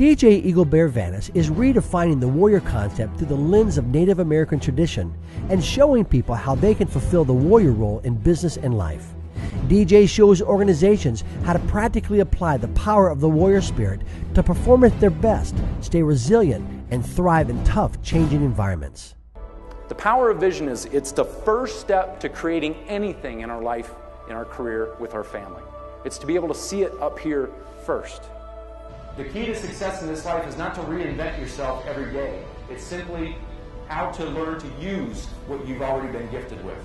DJ Eagle Bear Vanas is redefining the warrior concept through the lens of Native American tradition and showing people how they can fulfill the warrior role in business and life. DJ shows organizations how to practically apply the power of the warrior spirit to perform at their best, stay resilient, and thrive in tough, changing environments. The power of vision it's the first step to creating anything in our life, in our career, with our family. It's to be able to see it up here first. The key to success in this life is not to reinvent yourself every day. It's simply how to learn to use what you've already been gifted with.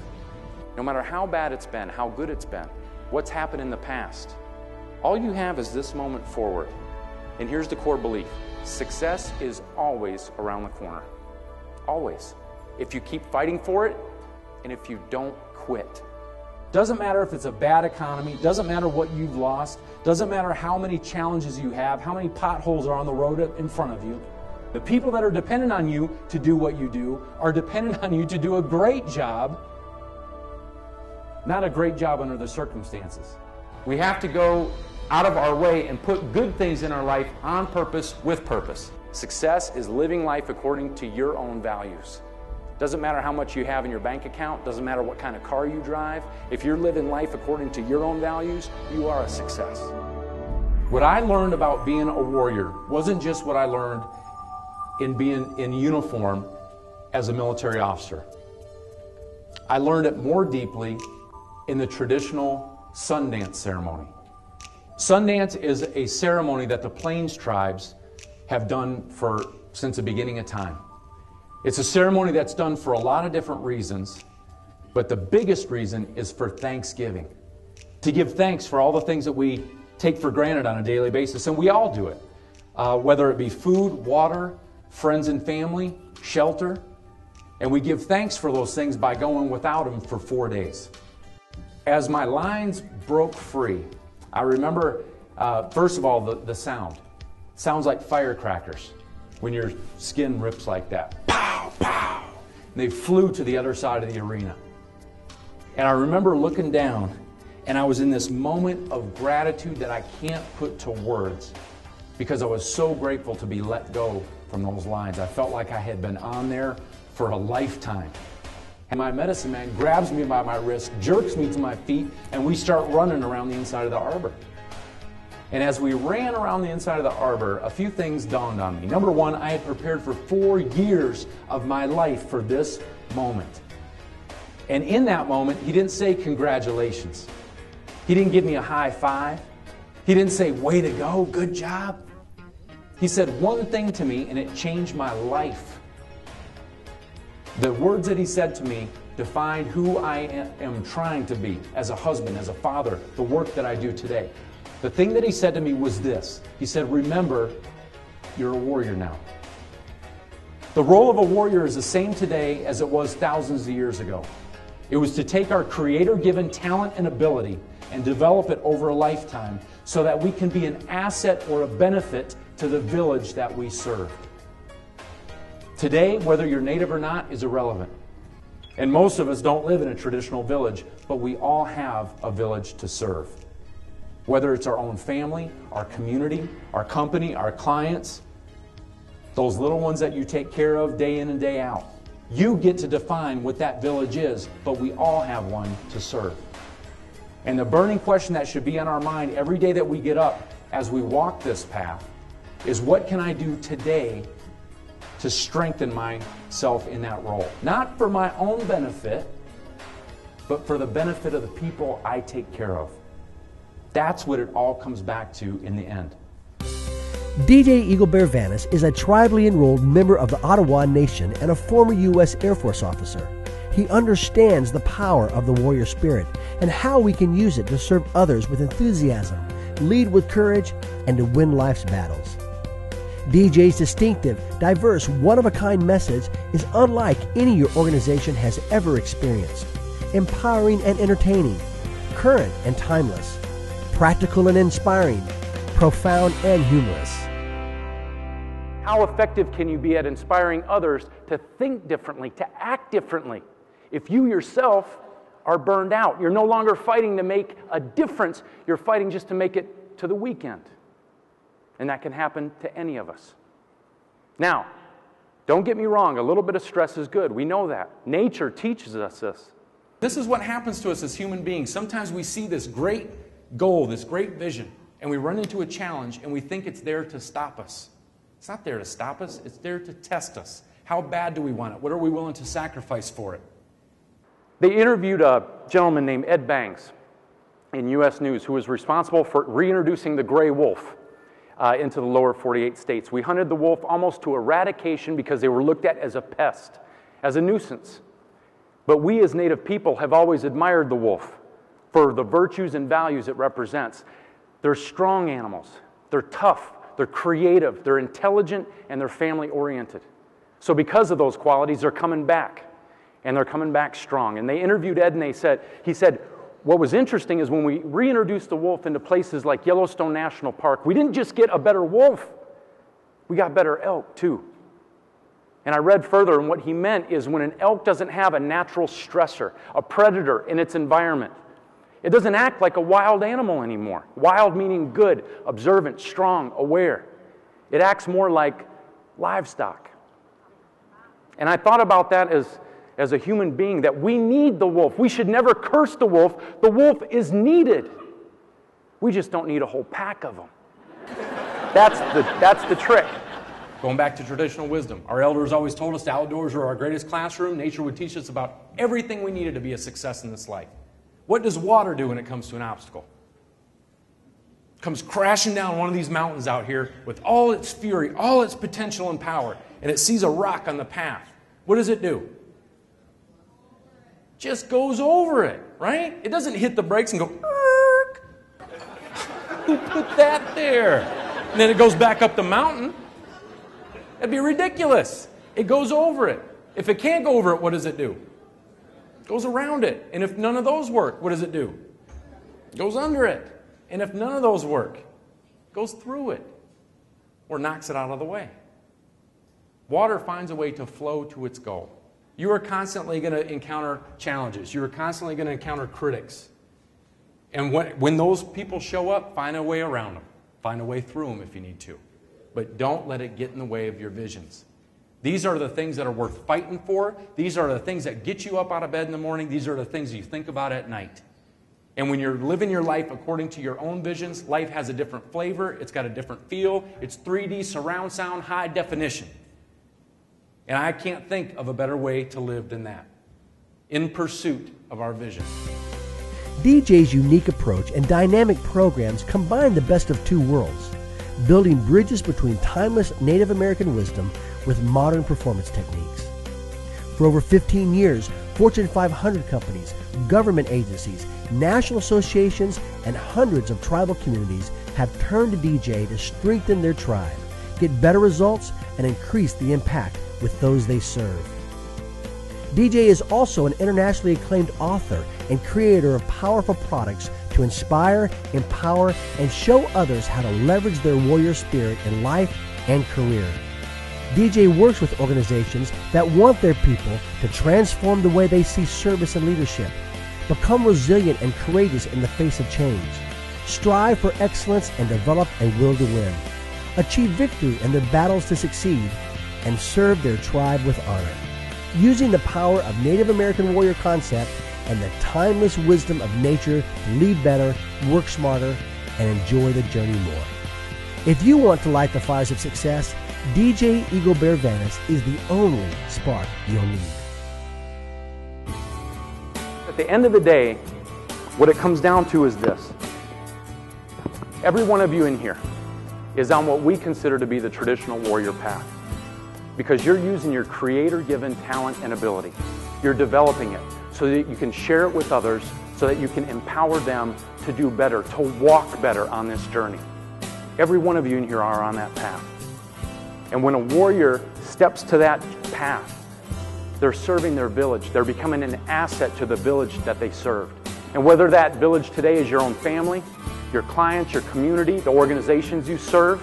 No matter how bad it's been, how good it's been, what's happened in the past, all you have is this moment forward. And here's the core belief. Success is always around the corner. Always. If you keep fighting for it, and if you don't quit. Doesn't matter if it's a bad economy, doesn't matter what you've lost, doesn't matter how many challenges you have, how many potholes are on the road in front of you. The people that are dependent on you to do what you do are dependent on you to do a great job, not a great job under the circumstances. We have to go out of our way and put good things in our life on purpose, with purpose. Success is living life according to your own values. Doesn't matter how much you have in your bank account, doesn't matter what kind of car you drive. If you're living life according to your own values, you are a success. What I learned about being a warrior wasn't just what I learned in being in uniform as a military officer. I learned it more deeply in the traditional Sundance ceremony. Sundance is a ceremony that the Plains tribes have done since the beginning of time. It's a ceremony that's done for a lot of different reasons, but the biggest reason is for Thanksgiving. To give thanks for all the things that we take for granted on a daily basis, and we all do it. Whether it be food, water, friends and family, shelter, and we give thanks for those things by going without them for 4 days. As my lines broke free, I remember, first of all, the sound. It sounds like firecrackers when your skin rips like that. Pow, pow. And they flew to the other side of the arena. And I remember looking down, and I was in this moment of gratitude that I can't put to words because I was so grateful to be let go from those lines. I felt like I had been on there for a lifetime. And my medicine man grabs me by my wrist, jerks me to my feet, and we start running around the inside of the arbor. And as we ran around the inside of the arbor, a few things dawned on me. Number one, I had prepared for 4 years of my life for this moment. And in that moment, he didn't say congratulations. He didn't give me a high five. He didn't say, way to go, good job. He said one thing to me, and it changed my life. The words that he said to me defined who I am trying to be as a husband, as a father, the work that I do today. The thing that he said to me was this. He said, remember, you're a warrior now. The role of a warrior is the same today as it was thousands of years ago. It was to take our Creator-given talent and ability and develop it over a lifetime so that we can be an asset or a benefit to the village that we serve. Today, whether you're native or not is irrelevant. And most of us don't live in a traditional village, but we all have a village to serve. Whether it's our own family, our community, our company, our clients, those little ones that you take care of day in and day out. You get to define what that village is, but we all have one to serve. And the burning question that should be on our mind every day that we get up as we walk this path is, what can I do today to strengthen myself in that role? Not for my own benefit, but for the benefit of the people I take care of. That's what it all comes back to in the end. DJ Eagle Bear Vanas is a tribally enrolled member of the Odawa Nation and a former U.S. Air Force officer. He understands the power of the warrior spirit and how we can use it to serve others with enthusiasm, lead with courage, and to win life's battles. DJ's distinctive, diverse, one-of-a-kind message is unlike any your organization has ever experienced. Empowering and entertaining, current and timeless, practical and inspiring, profound and humorous. How effective can you be at inspiring others to think differently, to act differently? If you yourself are burned out, you're no longer fighting to make a difference, you're fighting just to make it to the weekend. And that can happen to any of us. Now, don't get me wrong, a little bit of stress is good. We know that. Nature teaches us this. This is what happens to us as human beings. Sometimes we see this great goal, this great vision, and we run into a challenge and we think it's there to stop us. It's not there to stop us, it's there to test us. How bad do we want it? What are we willing to sacrifice for it? They interviewed a gentleman named Ed Banks in U.S. News who was responsible for reintroducing the gray wolf into the lower 48 states. We hunted the wolf almost to eradication because they were looked at as a pest, as a nuisance. But we as Native people have always admired the wolf for the virtues and values it represents. They're strong animals. They're tough. They're creative. They're intelligent, and they're family-oriented. So because of those qualities, they're coming back, and they're coming back strong. And they interviewed Ed, and he said, what was interesting is when we reintroduced the wolf into places like Yellowstone National Park, we didn't just get a better wolf, we got better elk too. And I read further, and what he meant is when an elk doesn't have a natural stressor, a predator in its environment, it doesn't act like a wild animal anymore. Wild meaning good, observant, strong, aware. It acts more like livestock. And I thought about that as a human being, that we need the wolf. We should never curse the wolf. The wolf is We just don't need a whole pack of them. That's the trick. Going back to traditional wisdom, our elders always told us the outdoors were our greatest classroom. Nature would teach us about everything we needed to be a success in this life. What does water do when it comes to an obstacle? It comes crashing down one of these mountains out here with all its fury, all its potential and power, and it sees a rock on the path. What does it do? Just goes over it, right? It doesn't hit the brakes and go, Erk. Who put that there? And then it goes back up the mountain. That'd be ridiculous. It goes over it. If it can't go over it, what does it do? It goes around it. And if none of those work, what does it do? It goes under it. And if none of those work, it goes through it or knocks it out of the way. Water finds a way to flow to its goal. You are constantly going to encounter challenges. You are constantly going to encounter critics. And when those people show up, find a way around them. Find a way through them if you need to. But don't let it get in the way of your visions. These are the things that are worth fighting for. These are the things that get you up out of bed in the morning. These are the things you think about at night. And when you're living your life according to your own visions, life has a different flavor. It's got a different feel. It's 3D surround sound, high definition. And I can't think of a better way to live than that. In pursuit of our vision. DJ's unique approach and dynamic programs combine the best of two worlds, building bridges between timeless Native American wisdom with modern performance techniques. For over 15 years, Fortune 500 companies, government agencies, national associations, and hundreds of tribal communities have turned to DJ to strengthen their tribe, get better results, and increase the impact with those they serve. DJ is also an internationally acclaimed author and creator of powerful products to inspire, empower, and show others how to leverage their warrior spirit in life and career. DJ works with organizations that want their people to transform the way they see service and leadership, become resilient and courageous in the face of change, strive for excellence and develop a will to win, achieve victory in their battles to succeed, and serve their tribe with honor, using the power of Native American warrior concept and the timeless wisdom of nature to lead better, work smarter, and enjoy the journey more. If you want to light the fires of success, DJ Eagle Bear Vanas is the only spark you'll need. At the end of the day, what it comes down to is this. Every one of you in here is on what we consider to be the traditional warrior path, because you're using your creator-given talent and ability. You're developing it so that you can share it with others, so that you can empower them to do better, to walk better on this journey. Every one of you in here are on that path. And when a warrior steps to that path, they're serving their village. They're becoming an asset to the village that they served. And whether that village today is your own family, your clients, your community, the organizations you serve,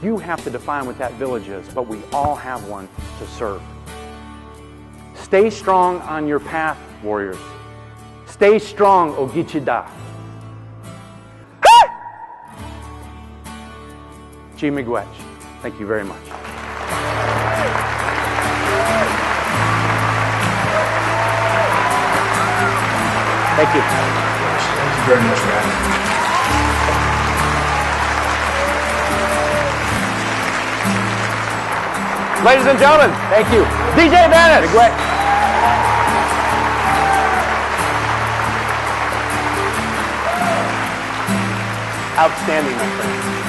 you have to define what that village is, but we all have one to serve. Stay strong on your path, warriors. Stay strong, Ogichida. G. Miigwech. Thank you very much. Thank you. Thank you very much, Matt. Ladies and gentlemen, thank you. DJ Vanas. Outstanding, my friend.